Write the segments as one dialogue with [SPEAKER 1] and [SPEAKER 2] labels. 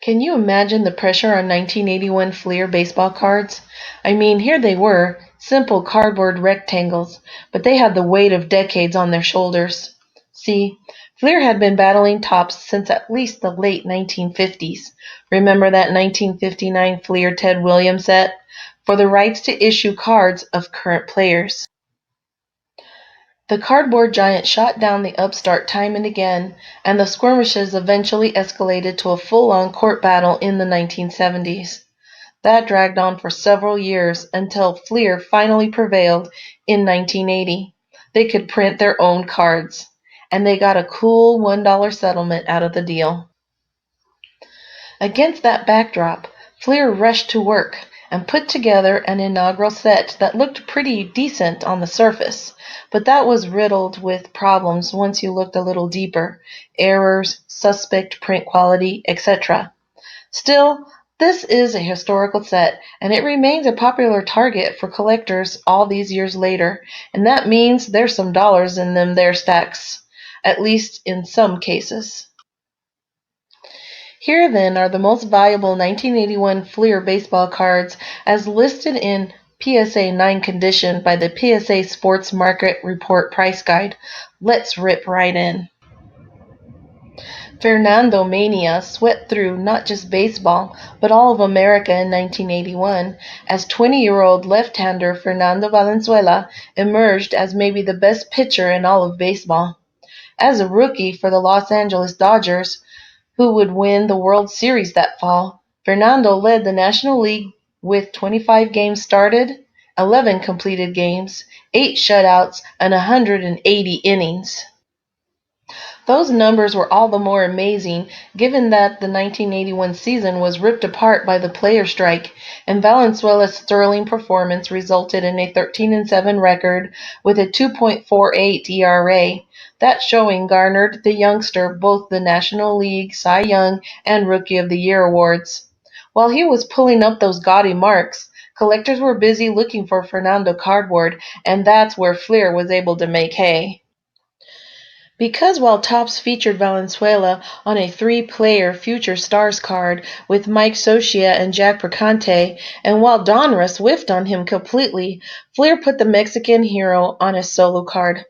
[SPEAKER 1] Can you imagine the pressure on 1981 Fleer baseball cards? I mean, here they were, simple cardboard rectangles, but they had the weight of decades on their shoulders. See, Fleer had been battling Topps since at least the late 1950s. Remember that 1959 Fleer Ted Williams set? For the rights to issue cards of current players. The cardboard giant shot down the upstart time and again, and the skirmishes eventually escalated to a full-on court battle in the 1970s. That dragged on for several years until Fleer finally prevailed in 1980. They could print their own cards, and they got a cool $1 settlement out of the deal. Against that backdrop, Fleer rushed to work and put together an inaugural set that looked pretty decent on the surface, but that was riddled with problems once you looked a little deeper: errors, suspect print quality, etc. Still, this is a historical set, and it remains a popular target for collectors all these years later, and that means there's some dollars in them there stacks, at least in some cases. Here then are the most valuable 1981 Fleer baseball cards as listed in PSA 9 condition by the PSA Sports Market Report Price Guide. Let's rip right in. Fernando mania swept through not just baseball, but all of America in 1981, as 20-year-old left-hander Fernando Valenzuela emerged as maybe the best pitcher in all of baseball. As a rookie for the Los Angeles Dodgers, who would win the World Series that fall, Fernando led the National League with 25 games started, 11 completed games, 8 shutouts, and 180 innings. Those numbers were all the more amazing given that the 1981 season was ripped apart by the player strike, and Valenzuela's sterling performance resulted in a 13-7 record with a 2.48 ERA. That showing garnered the youngster both the National League Cy Young and Rookie of the Year awards. While he was pulling up those gaudy marks, collectors were busy looking for Fernando cardboard, and that's where Fleer was able to make hay. Because while Topps featured Valenzuela on a 3-player Future Stars card with Mike Socia and Jack Percante, and while Donruss whiffed on him completely, Fleer put the Mexican hero on a solo card.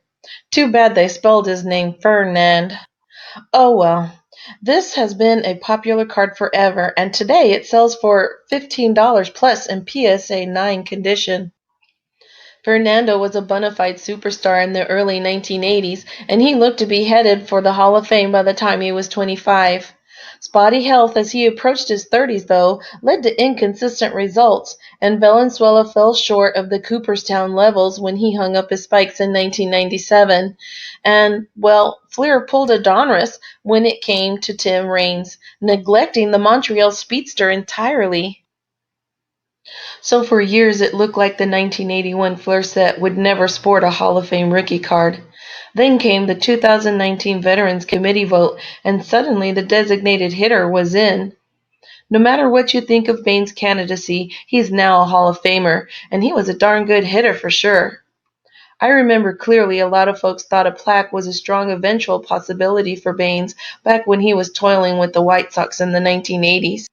[SPEAKER 1] Too bad they spelled his name FERNAND. Oh well. This has been a popular card forever, and today it sells for $15 plus in PSA 9 condition. Fernando was a bona fide superstar in the early 1980s, and he looked to be headed for the Hall of Fame by the time he was 25. Spotty health as he approached his 30s, though, led to inconsistent results, and Valenzuela fell short of the Cooperstown levels when he hung up his spikes in 1997. And, well, Fleer pulled a Donruss when it came to Tim Raines, neglecting the Montreal speedster entirely. So for years it looked like the 1981 Fleer set would never sport a Hall of Fame rookie card. Then came the 2019 Veterans Committee vote, and suddenly the designated hitter was in. No matter what you think of Baines' candidacy, he's now a Hall of Famer, and he was a darn good hitter for sure. I remember clearly a lot of folks thought a plaque was a strong eventual possibility for Baines back when he was toiling with the White Sox in the 1980s.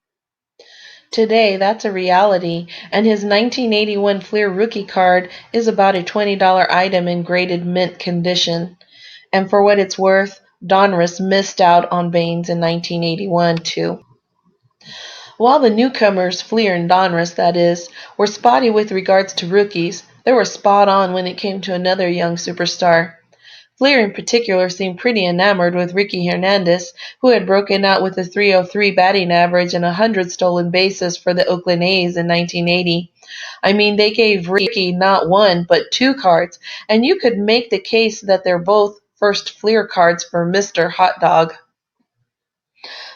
[SPEAKER 1] Today, that's a reality, and his 1981 Fleer rookie card is about a $20 item in graded mint condition. And for what it's worth, Donruss missed out on Baines in 1981, too. While the newcomers, Fleer and Donruss, that is, were spotty with regards to rookies, they were spot on when it came to another young superstar. Fleer in particular seemed pretty enamored with Ricky Hernandez, who had broken out with a .303 batting average and 100 stolen bases for the Oakland A's in 1980. I mean, they gave Ricky not one, but 2 cards, and you could make the case that they're both first Fleer cards for Mr. Hot Dog.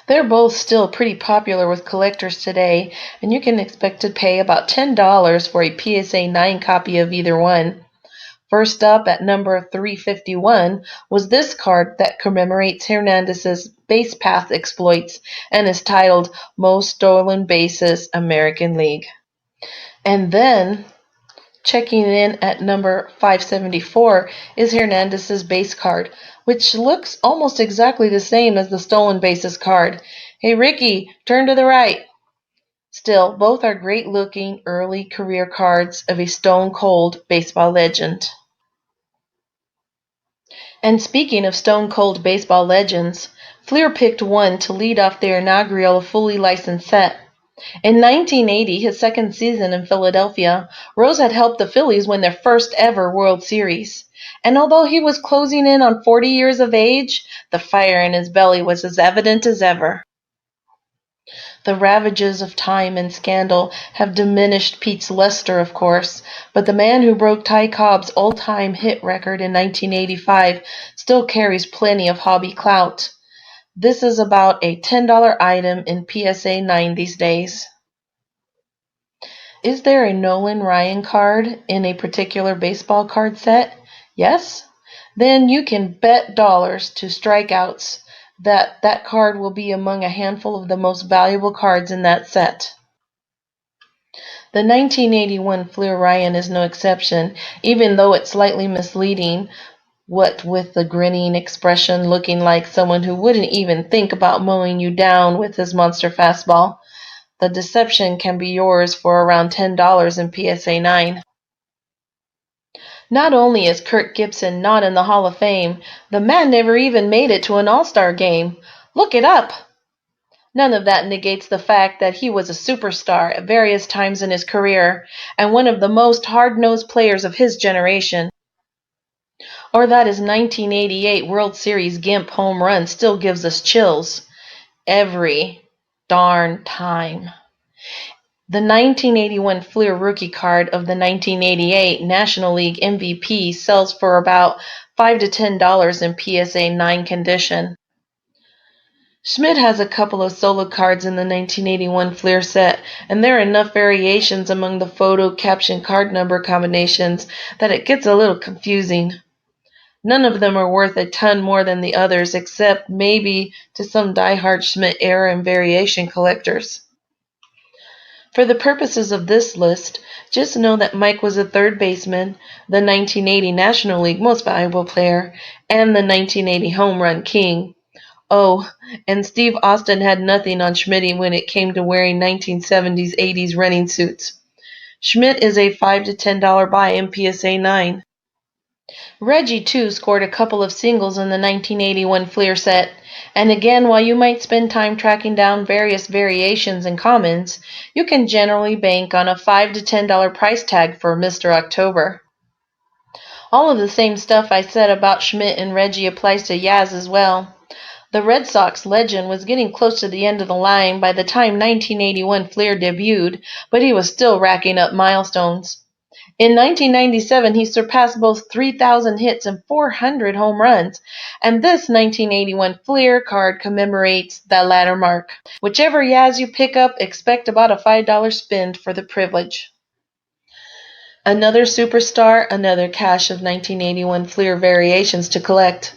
[SPEAKER 1] They're both still pretty popular with collectors today, and you can expect to pay about $10 for a PSA 9 copy of either one. First up at number 351 was this card that commemorates Hernandez's base path exploits and is titled Most Stolen Bases American League. And then, checking in at number 574 is Hernandez's base card, which looks almost exactly the same as the stolen bases card. Hey Ricky, turn to the right. Still, both are great-looking early career cards of a stone-cold baseball legend. And speaking of stone-cold baseball legends, Fleer picked one to lead off their inaugural fully licensed set. In 1980, his second season in Philadelphia, Rose had helped the Phillies win their first ever World Series. And although he was closing in on 40 years of age, the fire in his belly was as evident as ever. The ravages of time and scandal have diminished Pete's luster, of course, but the man who broke Ty Cobb's all-time hit record in 1985 still carries plenty of hobby clout. This is about a $10 item in PSA 9 these days. Is there a Nolan Ryan card in a particular baseball card set? Yes? Then you can bet dollars to strikeouts that that card will be among a handful of the most valuable cards in that set. The 1981 Fleer Ryan is no exception, even though it's slightly misleading, what with the grinning expression looking like someone who wouldn't even think about mowing you down with his monster fastball. The deception can be yours for around $10 in PSA 9. Not only is Kirk Gibson not in the Hall of Fame, the man never even made it to an All-Star game. Look it up! None of that negates the fact that he was a superstar at various times in his career and one of the most hard-nosed players of his generation. Or that his 1988 World Series Gimp home run still gives us chills. Every darn time. The 1981 Fleer rookie card of the 1988 National League MVP sells for about $5 to $10 in PSA 9 condition. SCHMIDT has a couple of solo cards in the 1981 Fleer set, and there are enough variations among the photo caption card number combinations that it gets a little confusing. None of them are worth a ton more than the others, except maybe to some die-hard SCHMIDT era and variation collectors. For the purposes of this list, just know that Mike was a third baseman, the 1980 National League Most Valuable Player, and the 1980 Home Run King. Oh, and Steve Austin had nothing on SCHMIDT when it came to wearing 1970s-80s running suits. SCHMIDT is a $5 to $10 buy in PSA 9. Reggie, too, scored a couple of singles in the 1981 Fleer set, and again, while you might spend time tracking down various variations and commons, you can generally bank on a $5 to $10 price tag for Mr. October. All of the same stuff I said about SCHMIDT and Reggie applies to Yaz as well. The Red Sox legend was getting close to the end of the line by the time 1981 Fleer debuted, but he was still racking up milestones. In 1997, he surpassed both 3,000 hits and 400 home runs, and this 1981 Fleer card commemorates that latter mark. Whichever Yaz you pick up, expect about a $5 spend for the privilege. Another superstar, another cache of 1981 Fleer variations to collect.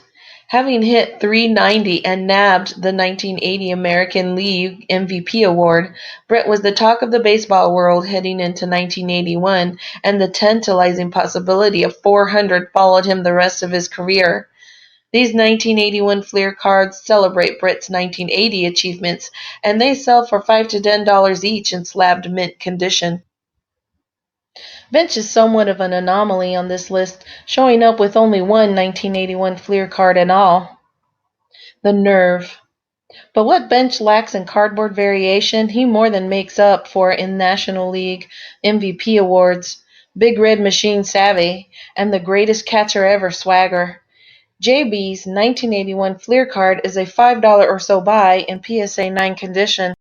[SPEAKER 1] Having hit .390 and nabbed the 1980 American League MVP award, Brett was the talk of the baseball world heading into 1981, and the tantalizing possibility of 400 followed him the rest of his career. These 1981 Fleer cards celebrate Brett's 1980 achievements, and they sell for $5 to $10 each in slabbed mint condition. Bench is somewhat of an anomaly on this list, showing up with only one 1981 Fleer card in all. The nerve. But what Bench lacks in cardboard variation, he more than makes up for in National League MVP awards, Big Red Machine savvy, and the greatest catcher ever swagger. JB's 1981 Fleer card is a $5 or so buy in PSA 9 condition.